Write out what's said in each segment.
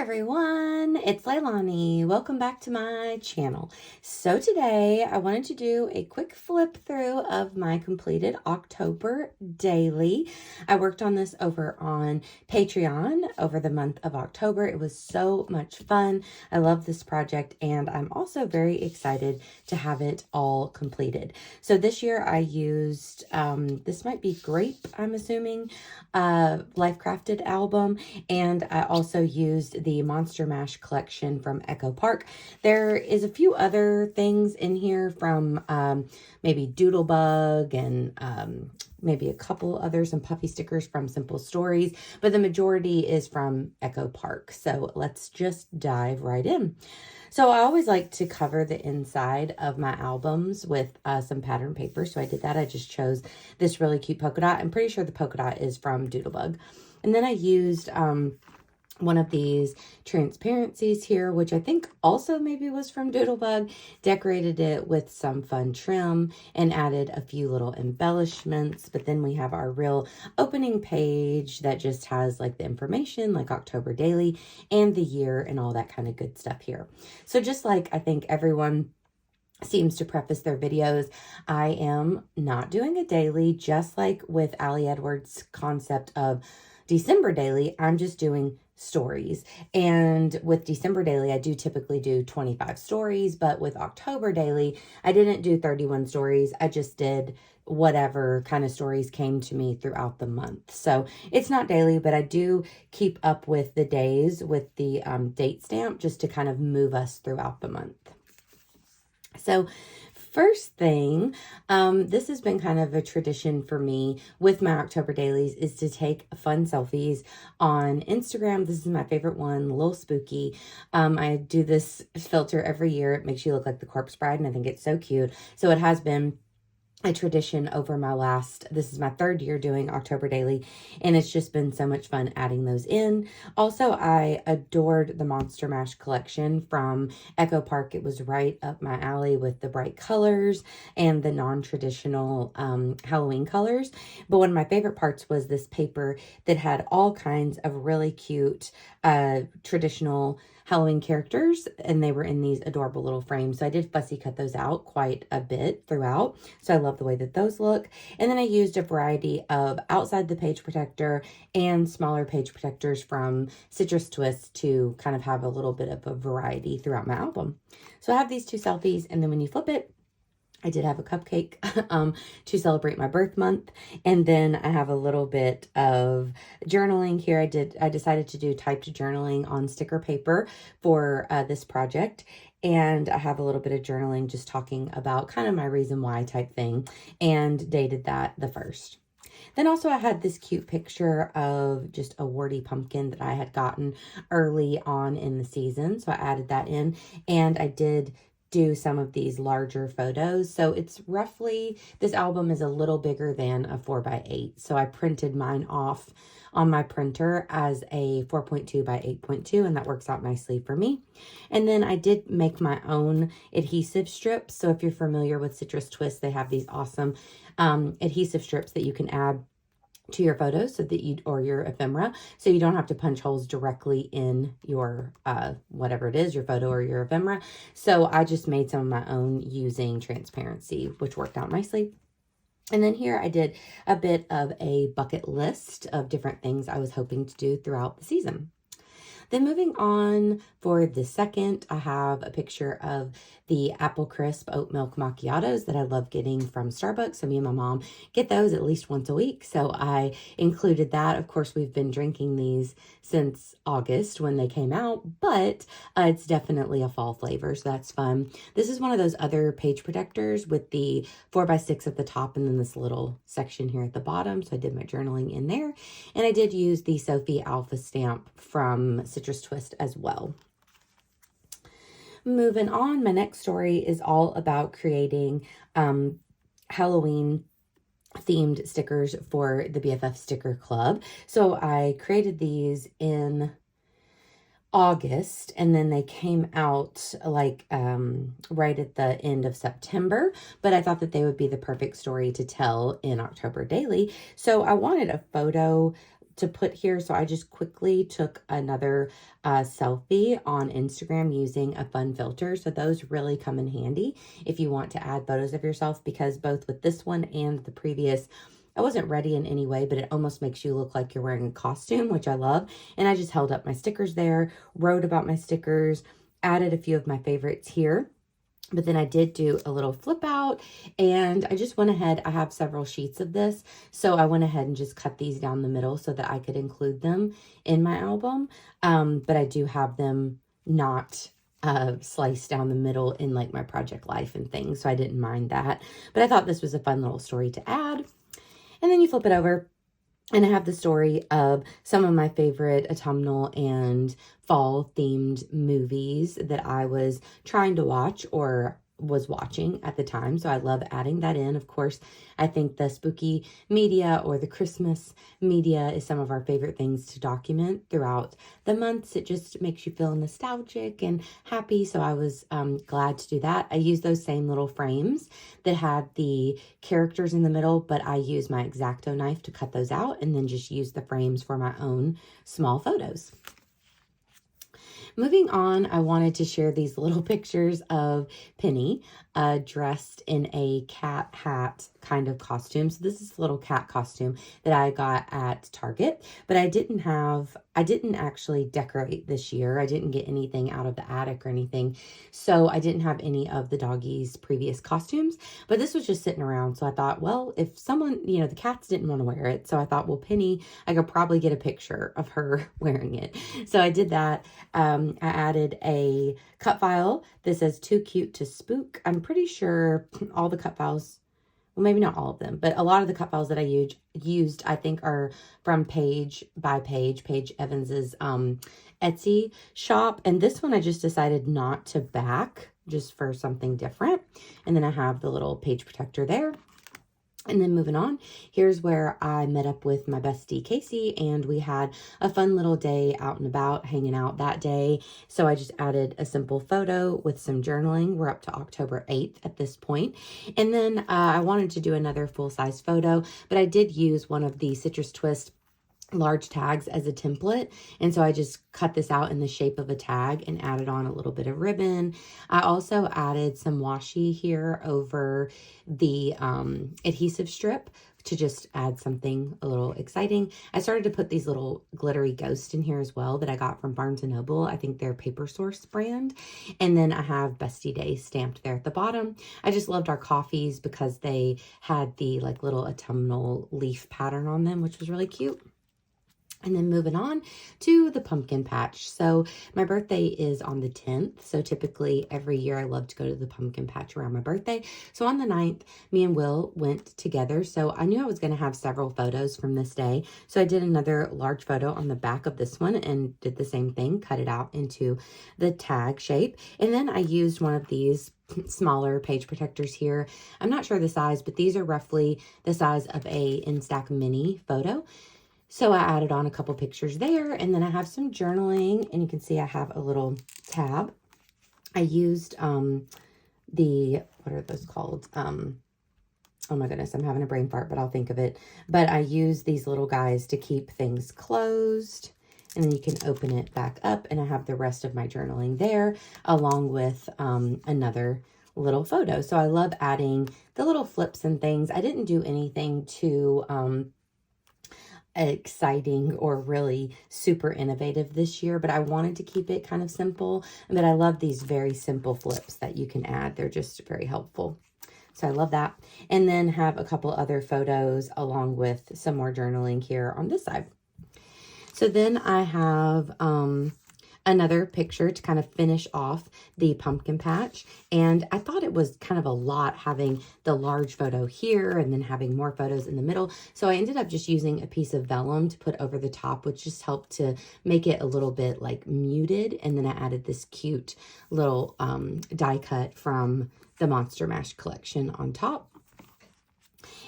everyone, it's Leilani. Welcome back to my channel. So today I wanted to do a quick flip through of my completed October daily. I worked on this over on Patreon over the month of October. It was so much fun. I love this project and I'm also very excited to have it all completed. So this year I used, this might be Grape, I'm assuming, Life Crafted album, and I also used the Monster Mash collection from Echo Park. There is a few other things in here from maybe Doodlebug and maybe a couple others, some puffy stickers from Simple Stories, but the majority is from Echo Park. So let's just dive right in. So I always like to cover the inside of my albums with some pattern paper. So I did that. I just chose this really cute polka dot. I'm pretty sure the polka dot is from Doodlebug. And then I used one of these transparencies here, which I think also maybe was from Doodlebug, decorated it with some fun trim and added a few little embellishments. But then we have our real opening page that just has like the information, like October daily and the year and all that kind of good stuff here. So just like I think everyone seems to preface their videos, I am not doing a daily, just like with Ali Edwards' concept of December daily. I'm just doing stories. And with December daily, I do typically do 25 stories, but with October daily, I didn't do 31 stories. I just did whatever kind of stories came to me throughout the month. So it's not daily, but I do keep up with the days with the date stamp just to kind of move us throughout the month. So first thing, this has been kind of a tradition for me with my October dailies, is to take fun selfies on Instagram. This is my favorite one, a little spooky. I do this filter every year. It makes you look like the corpse bride, and I think it's so cute. So it has been a tradition over this is my third year doing October daily, and it's just been so much fun adding those in. Also, I adored the Monster Mash collection from Echo Park. It was right up my alley with the bright colors and the non-traditional Halloween colors. But one of my favorite parts was this paper that had all kinds of really cute traditional Halloween characters, and they were in these adorable little frames. So I did fussy cut those out quite a bit throughout. So I love the way that those look. And then I used a variety of outside the page protector and smaller page protectors from Citrus Twist to kind of have a little bit of a variety throughout my album. So I have these two selfies, and then when you flip it, I did have a cupcake to celebrate my birth month. And then I have a little bit of journaling here. I decided to do typed journaling on sticker paper for this project. And I have a little bit of journaling just talking about kind of my reason why type thing, and dated that the 1st. Then also I had this cute picture of just a warty pumpkin that I had gotten early on in the season. So I added that in, and I did do some of these larger photos. So it's roughly, this album is a little bigger than a 4x8. So I printed mine off on my printer as a 4.2 by 8.2, and that works out nicely for me. And then I did make my own adhesive strips. So if you're familiar with Citrus Twist, they have these awesome adhesive strips that you can add to your photos so that or your ephemera, so you don't have to punch holes directly in your whatever it is, your photo or your ephemera. So I just made some of my own using transparency, which worked out nicely. And then here I did a bit of a bucket list of different things I was hoping to do throughout the season. Then moving on for the 2nd, I have a picture of the Apple Crisp Oat Milk Macchiatos that I love getting from Starbucks. So me and my mom get those at least once a week. So I included that. Of course, we've been drinking these since August when they came out, but it's definitely a fall flavor. So that's fun. This is one of those other page protectors with the 4x6 at the top and then this little section here at the bottom. So I did my journaling in there. And I did use the Sophie Alpha stamp from Citrus Twist as well. Moving on, my next story is all about creating Halloween themed stickers for the BFF Sticker Club. So I created these in August, and then they came out like right at the end of September, but I thought that they would be the perfect story to tell in October daily. So I wanted a photo to put here. So I just quickly took another selfie on Instagram using a fun filter. So those really come in handy if you want to add photos of yourself, because both with this one and the previous, I wasn't ready in any way, but it almost makes you look like you're wearing a costume, which I love. And I just held up my stickers there, wrote about my stickers, added a few of my favorites here. But then I did do a little flip out, and I just went ahead. I have several sheets of this, so I went ahead and just cut these down the middle so that I could include them in my album. But I do have them not sliced down the middle in like my project life and things, so I didn't mind that. But I thought this was a fun little story to add. And then you flip it over, and I have the story of some of my favorite autumnal and fall themed movies that I was trying to watch or was watching at the time. So I love adding that in. Of course, I think the spooky media or the Christmas media is some of our favorite things to document throughout the months. It just makes you feel nostalgic and happy. So I was glad to do that. I used those same little frames that had the characters in the middle, but I used my X-Acto knife to cut those out and then just use the frames for my own small photos. Moving on, I wanted to share these little pictures of Penny dressed in a cat hat kind of costume. So this is a little cat costume that I got at Target, but I didn't actually decorate this year. I didn't get anything out of the attic or anything. So I didn't have any of the doggies' previous costumes, but this was just sitting around. So I thought, well, if someone, the cats didn't want to wear it. So I thought, well, Penny, I could probably get a picture of her wearing it. So I did that. I added a cut file that says "Too Cute to Spook." I'm pretty sure all the cut files, well, maybe not all of them, but a lot of the cut files that I used, I think, are from Paige Evans's Etsy shop. And this one I just decided not to back, just for something different. And then I have the little page protector there. And then moving on, here's where I met up with my bestie, Casey, and we had a fun little day out and about, hanging out that day. So I just added a simple photo with some journaling. We're up to October 8th at this point. And then I wanted to do another full-size photo, but I did use one of the Citrus Twist large tags as a template, and so I just cut this out in the shape of a tag and added on a little bit of ribbon. I also added some washi here over the adhesive strip to just add something a little exciting. I started to put these little glittery ghosts in here as well that I got from Barnes & Noble. I think they're Paper Source brand. And then I have Bestie Day stamped there at the bottom. I just loved our coffees because they had the like little autumnal leaf pattern on them, which was really cute. And then moving on to the pumpkin patch. So my birthday is on the 10th. So typically every year I love to go to the pumpkin patch around my birthday. So on the 9th, me and Will went together. So I knew I was going to have several photos from this day. So I did another large photo on the back of this one and did the same thing, cut it out into the tag shape. And then I used one of these smaller page protectors here. I'm not sure the size, but these are roughly the size of a Instax mini photo. So I added on a couple pictures there, and then I have some journaling, and you can see I have a little tab. I used what are those called? Oh my goodness, I'm having a brain fart, but I'll think of it. But I use these little guys to keep things closed, and then you can open it back up, and I have the rest of my journaling there, along with another little photo. So I love adding the little flips and things. I didn't do anything too exciting or really super innovative this year, but I wanted to keep it kind of simple. But I love these very simple flips that you can add. They're just very helpful. So I love that. And then have a couple other photos along with some more journaling here on this side. So then I have another picture to kind of finish off the pumpkin patch. And I thought it was kind of a lot having the large photo here and then having more photos in the middle. So I ended up just using a piece of vellum to put over the top, which just helped to make it a little bit like muted. And then I added this cute little die cut from the Monster Mash collection on top.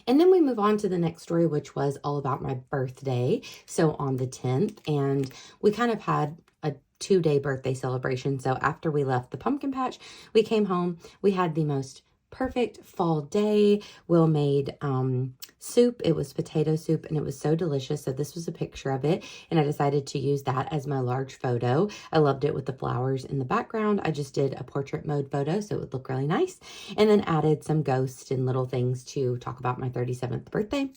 And then we move on to the next story, which was all about my birthday. So on the 10th, and we kind of had a 2-day birthday celebration. So after we left the pumpkin patch, we came home. We had the most perfect fall day. Will made soup. It was potato soup and it was so delicious. So this was a picture of it and I decided to use that as my large photo. I loved it with the flowers in the background. I just did a portrait mode photo so it would look really nice, and then added some ghosts and little things to talk about my 37th birthday.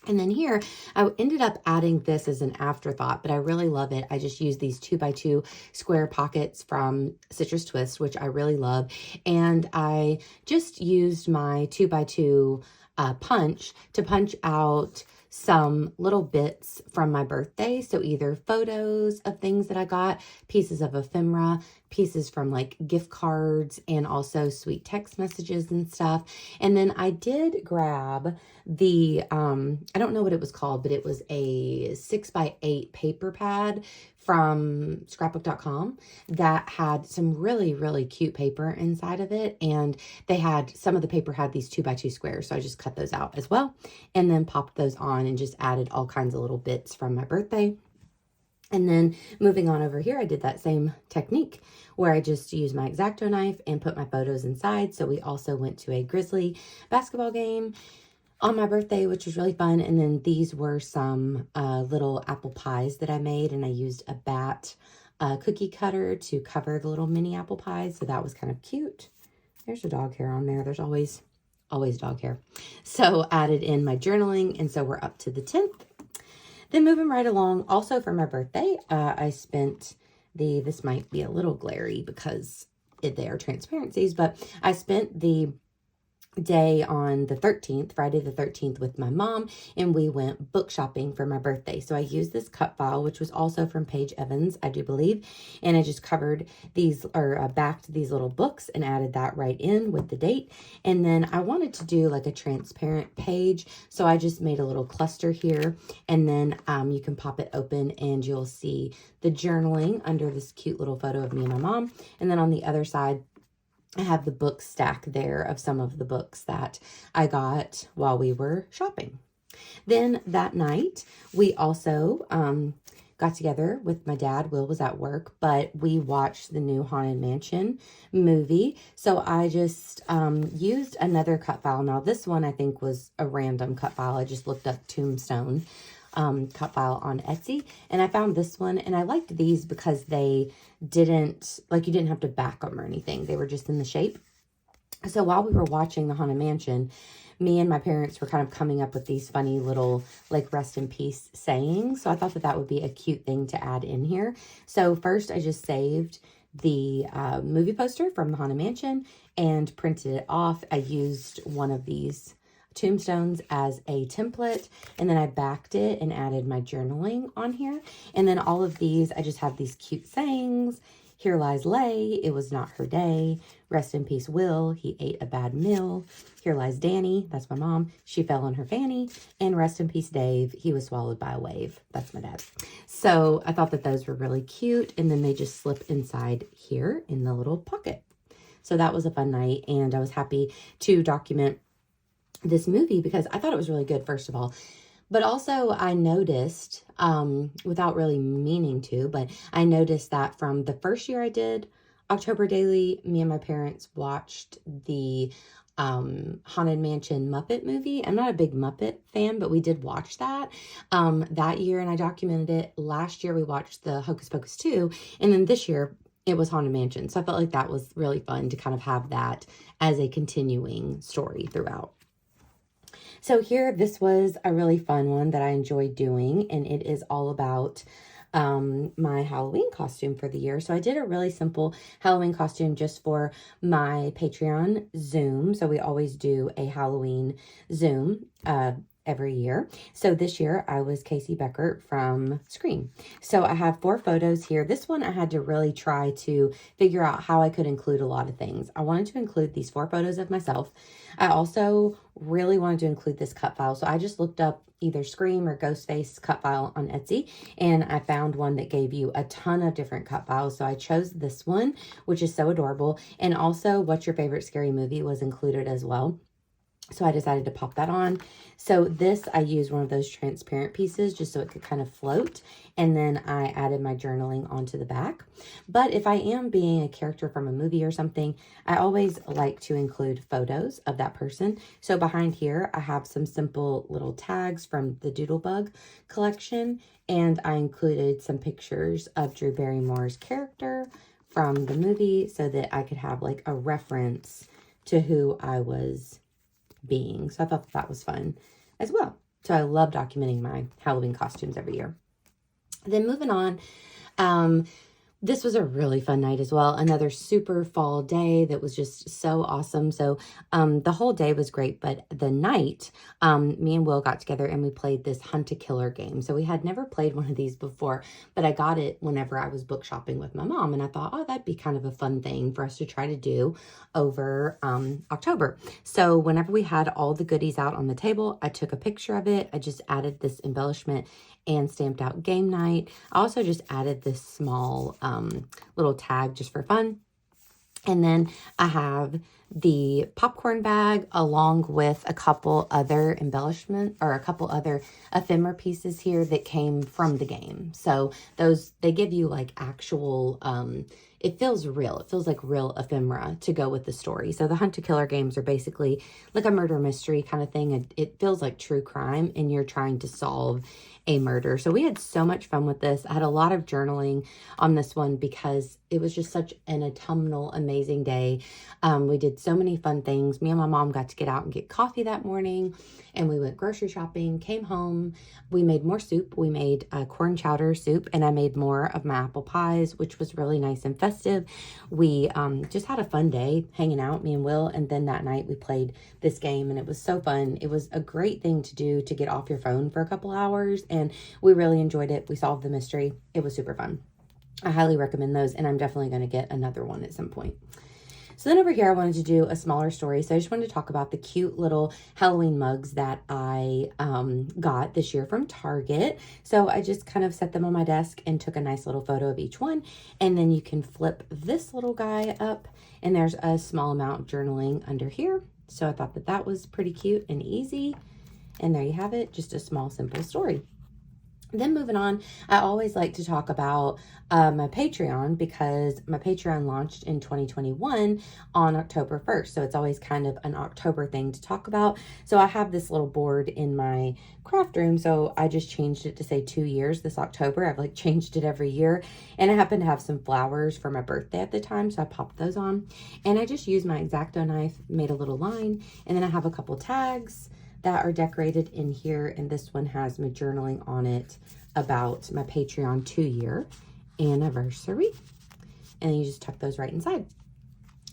And then here, I ended up adding this as an afterthought, but I really love it. I just used these 2x2 square pockets from Citrus Twist, which I really love. And I just used my 2x2 punch to punch out some little bits from my birthday. So either photos of things that I got, pieces of ephemera, pieces from like gift cards, and also sweet text messages and stuff. And then I did grab the, I don't know what it was called, but it was a 6x8 paper pad from scrapbook.com that had some really, really cute paper inside of it. And they had, some of the paper had these 2x2 squares. So I just cut those out as well and then popped those on and just added all kinds of little bits from my birthday. And then moving on over here, I did that same technique where I just used my X-Acto knife and put my photos inside. So we also went to a Grizzly basketball game on my birthday, which was really fun. And then these were some little apple pies that I made, and I used a bat cookie cutter to cover the little mini apple pies. So that was kind of cute. There's a dog hair on there. There's always dog hair. So added in my journaling, and so we're up to the 10th. Then moving right along, also for my birthday, I spent this might be a little glary because they are transparencies, but I spent the day on the 13th, Friday the 13th, with my mom, and we went book shopping for my birthday. So I used this cut file, which was also from Paige Evans, I do believe, and I just covered these, or backed these little books and added that right in with the date. And then I wanted to do like a transparent page, so I just made a little cluster here, and then you can pop it open and you'll see the journaling under this cute little photo of me and my mom. And then on the other side, I have the book stack there of some of the books that I got while we were shopping. Then that night, we also got together with my dad. Will was at work, but we watched the new Haunted Mansion movie. So I just used another cut file. Now, this one I think was a random cut file. I just looked up Tombstone cut file on Etsy, and I found this one, and I liked these because they didn't, like, you didn't have to back them or anything. They were just in the shape. So while we were watching the Haunted Mansion, me and my parents were kind of coming up with these funny little, like, rest in peace sayings. So I thought that that would be a cute thing to add in here. So first I just saved the movie poster from the Haunted Mansion and printed it off. I used one of these tombstones as a template, and then I backed it and added my journaling on here. And then all of these, I just have these cute sayings. Here lies Lay, it was not her day. Rest in peace, Will, he ate a bad meal. Here lies Danny, that's my mom, she fell on her fanny. And rest in peace, Dave, he was swallowed by a wave. That's my dad. So I thought that those were really cute, and then they just slip inside here in the little pocket. So that was a fun night, and I was happy to document this movie because I thought it was really good, first of all. But also I noticed, without really meaning to, but I noticed that from the first year I did October Daily, me and my parents watched the Haunted Mansion Muppet movie. I'm not a big Muppet fan, but we did watch that that year, and I documented it. Last year we watched the Hocus Pocus 2, and then this year it was Haunted Mansion. So I felt like that was really fun to kind of have that as a continuing story throughout. So here, this was a really fun one that I enjoyed doing, and it is all about my Halloween costume for the year. So I did a really simple Halloween costume just for my Patreon Zoom. So we always do a Halloween Zoom every year. So this year I was Casey Becker from Scream. So I have 4 photos here. This one I had to really try to figure out how I could include a lot of things. I wanted to include these 4 photos of myself. I also really wanted to include this cut file. So I just looked up either Scream or Ghostface cut file on Etsy, and I found one that gave you a ton of different cut files. So I chose this one, which is so adorable. And also, what's your favorite scary movie was included as well. So I decided to pop that on. So this, I used one of those transparent pieces just so it could kind of float. And then I added my journaling onto the back. But if I am being a character from a movie or something, I always like to include photos of that person. So behind here, I have some simple little tags from the Doodlebug collection. And I included some pictures of Drew Barrymore's character from the movie so that I could have like a reference to who I was being. So I thought that was fun as well. So I love documenting my Halloween costumes every year. Then moving on, this was a really fun night as well. Another super fall day that was just so awesome. So the whole day was great, but the night, me and Will got together and we played this Hunt a Killer game. So we had never played one of these before, but I got it whenever I was book shopping with my mom. And I thought, oh, that'd be kind of a fun thing for us to try to do over October. So whenever we had all the goodies out on the table, I took a picture of it. I just added this embellishment and stamped out game night. I also just added this small little tag just for fun. And then I have the popcorn bag along with a couple other embellishment or a couple other ephemera pieces here that came from the game. So those, they give you like actual, it feels real. It feels like real ephemera to go with the story. So the Hunt a Killer games are basically like a murder mystery kind of thing. It feels like true crime and you're trying to solve a murder. So we had so much fun with this. I had a lot of journaling on this one because it was just such an autumnal, amazing day. We did so many fun things. Me and my mom got to get out and get coffee that morning, and we went grocery shopping, came home. We made more soup. We made corn chowder soup, and I made more of my apple pies, which was really nice and festive. We just had a fun day hanging out, me and Will, and then that night we played this game, and it was so fun. It was a great thing to do to get off your phone for a couple hours, and we really enjoyed it. We solved the mystery. It was super fun. I highly recommend those, and I'm definitely going to get another one at some point. So then over here, I wanted to do a smaller story. So I just wanted to talk about the cute little Halloween mugs that I got this year from Target. So I just kind of set them on my desk and took a nice little photo of each one. And then you can flip this little guy up, and there's a small amount of journaling under here. So I thought that that was pretty cute and easy. And there you have it, just a small, simple story. Then moving on, I always like to talk about my Patreon because my Patreon launched in 2021 on October 1st. So it's always kind of an October thing to talk about. So I have this little board in my craft room. So I just changed it to say 2 years this October. I've like changed it every year. And I happen to have some flowers for my birthday at the time. So I popped those on. And I just used my X-Acto knife, made a little line. And then I have a couple tags that are decorated in here, and this one has my journaling on it about my Patreon 2-year anniversary, and then you just tuck those right inside.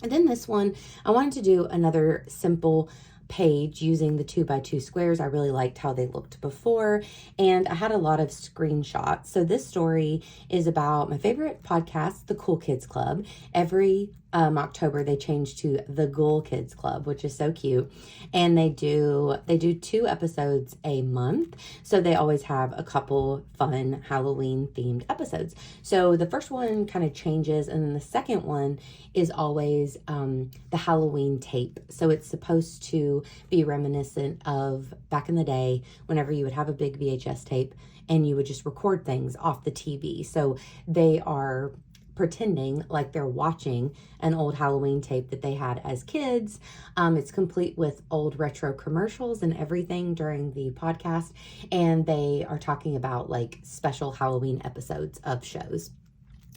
And then this one, I wanted to do another simple page using the 2x2 squares. I really liked how they looked before, and I had a lot of screenshots. So this story is about my favorite podcast, the Cool Kids Club. Every October they change to the Ghoul Kids Club, which is so cute, and they do 2 episodes a month, so they always have a couple fun Halloween themed episodes. So the first one kind of changes, and then the second one is always the Halloween tape. So it's supposed to be reminiscent of back in the day whenever you would have a big VHS tape and you would just record things off the TV. So they are pretending like they're watching an old Halloween tape that they had as kids. It's complete with old retro commercials and everything during the podcast. And they are talking about like special Halloween episodes of shows.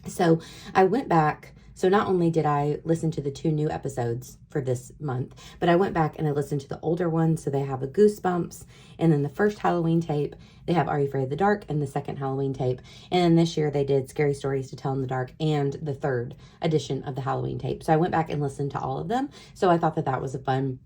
So I went back. So not only did I listen to the 2 new episodes for this month, but I went back and I listened to the older ones. So they have a Goosebumps, and then the first Halloween tape, they have Are You Afraid of the Dark, and the second Halloween tape. And then this year they did Scary Stories to Tell in the Dark and the 3rd edition of the Halloween tape. So I went back and listened to all of them. So I thought that that was a fun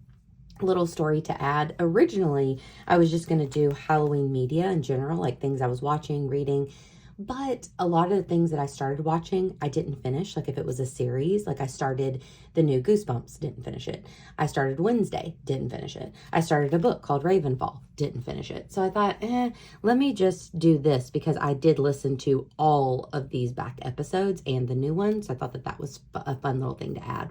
little story to add. Originally, I was just going to do Halloween media in general, like things I was watching, reading. But a lot of the things that I started watching, I didn't finish. Like if it was a series, like I started the new Goosebumps, didn't finish it. I started Wednesday, didn't finish it. I started a book called Ravenfall, didn't finish it. So I thought, let me just do this because I did listen to all of these back episodes and the new ones. I thought that that was a fun little thing to add.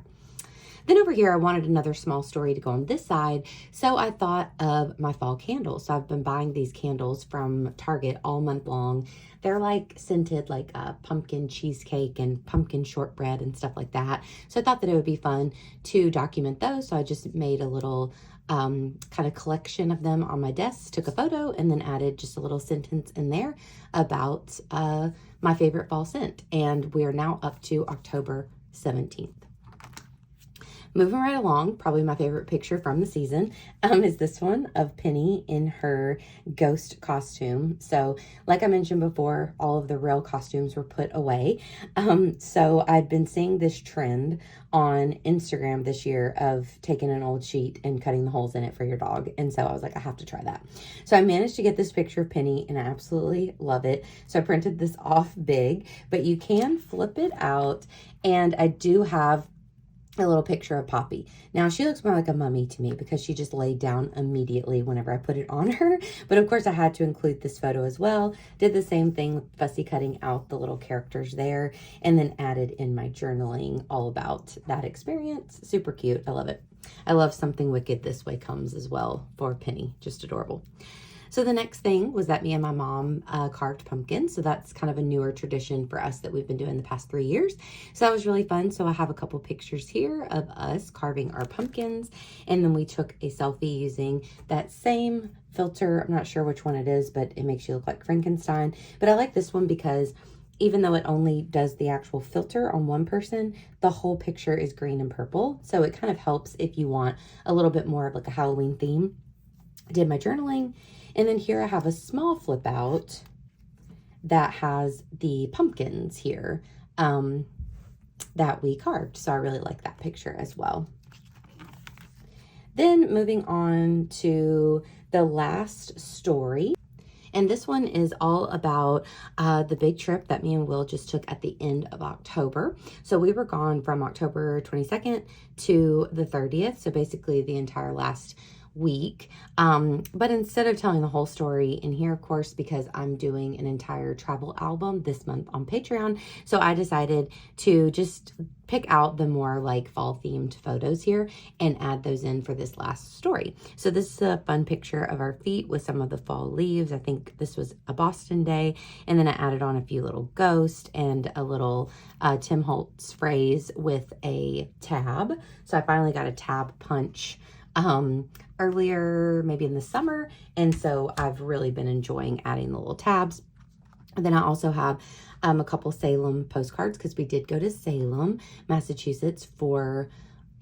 Then over here, I wanted another small story to go on this side. So I thought of my fall candles. So I've been buying these candles from Target all month long. They're like scented, like pumpkin cheesecake and pumpkin shortbread and stuff like that. So I thought that it would be fun to document those. So I just made a little kind of collection of them on my desk, took a photo, and then added just a little sentence in there about my favorite fall scent. And we are now up to October 17th. Moving right along, probably my favorite picture from the season is this one of Penny in her ghost costume. So like I mentioned before, all of the real costumes were put away. So I've been seeing this trend on Instagram this year of taking an old sheet and cutting the holes in it for your dog. And so I was like, I have to try that. So I managed to get this picture of Penny and I absolutely love it. So I printed this off big, but you can flip it out. And I do have a little picture of Poppy. Now she looks more like a mummy to me because she just laid down immediately whenever I put it on her. But of course I had to include this photo as well. Did the same thing with fussy cutting out the little characters there and then added in my journaling all about that experience. Super cute. I love it. I love Something Wicked This Way Comes as well for Penny. Just adorable. So the next thing was that me and my mom carved pumpkins. So that's kind of a newer tradition for us that we've been doing the past 3 years. So that was really fun. So I have a couple pictures here of us carving our pumpkins. And then we took a selfie using that same filter. I'm not sure which one it is, but it makes you look like Frankenstein. But I like this one because even though it only does the actual filter on one person, the whole picture is green and purple. So it kind of helps if you want a little bit more of like a Halloween theme. I did my journaling. And then here I have a small flip out that has the pumpkins here that we carved. So I really like that picture as well. Then moving on to the last story. And this one is all about the big trip that me and Will just took at the end of October. So we were gone from October 22nd to the 30th. So basically the entire last week. But instead of telling the whole story in here, of course, because I'm doing an entire travel album this month on Patreon, so I decided to just pick out the more like fall themed photos here and add those in for this last story. So this is a fun picture of our feet with some of the fall leaves. I think this was a Boston day. And then I added on a few little ghosts and a little Tim Holtz phrase with a tab. So I finally got a tab punch earlier, maybe in the summer. And so I've really been enjoying adding the little tabs. And then I also have a couple Salem postcards because we did go to Salem, Massachusetts for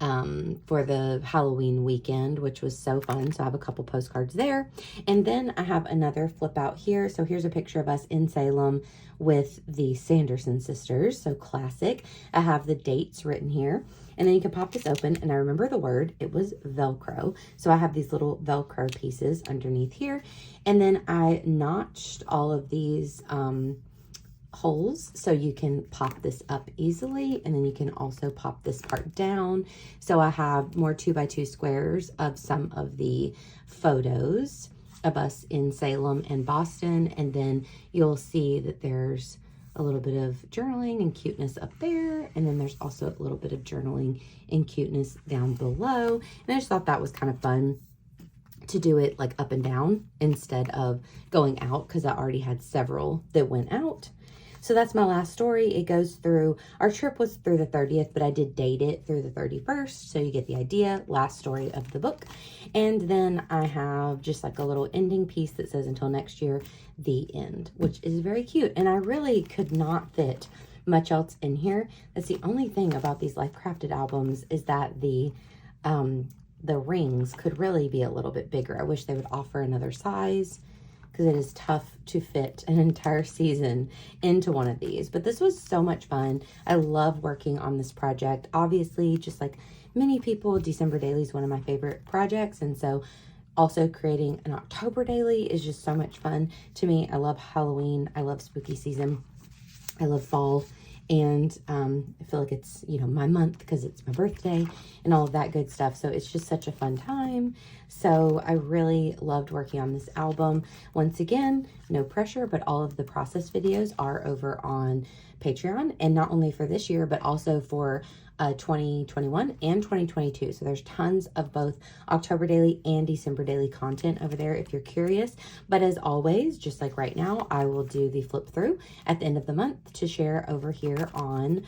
the Halloween weekend, which was so fun. So I have a couple postcards there. And then I have another flip out here. So here's a picture of us in Salem with the Sanderson sisters. So classic. I have the dates written here. And then you can pop this open, and I remember the word, it was Velcro. So I have these little Velcro pieces underneath here. And then I notched all of these holes so you can pop this up easily, and then you can also pop this part down. So I have more 2x2 squares of some of the photos of us in Salem and Boston, and then you'll see that there's a little bit of journaling and cuteness up there, and then there's also a little bit of journaling and cuteness down below. And I just thought that was kind of fun to do it like up and down instead of going out, because I already had several that went out. So that's my last story. It goes through, our trip was through the 30th, but I did date it through the 31st. So you get the idea, last story of the book. And then I have just like a little ending piece that says until next year, the end, which is very cute. And I really could not fit much else in here. That's the only thing about these Life Crafted albums is that the rings could really be a little bit bigger. I wish they would offer another size, because it is tough to fit an entire season into one of these. But this was so much fun. I love working on this project. Obviously, just like many people, December Daily is one of my favorite projects. And so also creating an October Daily is just so much fun to me. I love Halloween. I love spooky season. I love fall. And I feel like it's, you know, my month because it's my birthday and all of that good stuff. So it's just such a fun time. So I really loved working on this album. Once again, no pressure, but all of the process videos are over on Patreon. And not only for this year, but also for 2021 and 2022. So there's tons of both October daily and December daily content over there if you're curious. But as always, just like right now, I will do the flip through at the end of the month to share over here on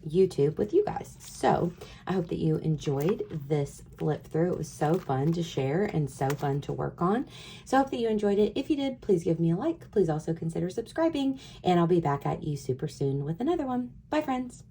YouTube with you guys. So I hope that you enjoyed this flip through. It was so fun to share and so fun to work on. So I hope that you enjoyed it. If you did, please give me a like. Please also consider subscribing, and I'll be back at you super soon with another one. Bye, friends.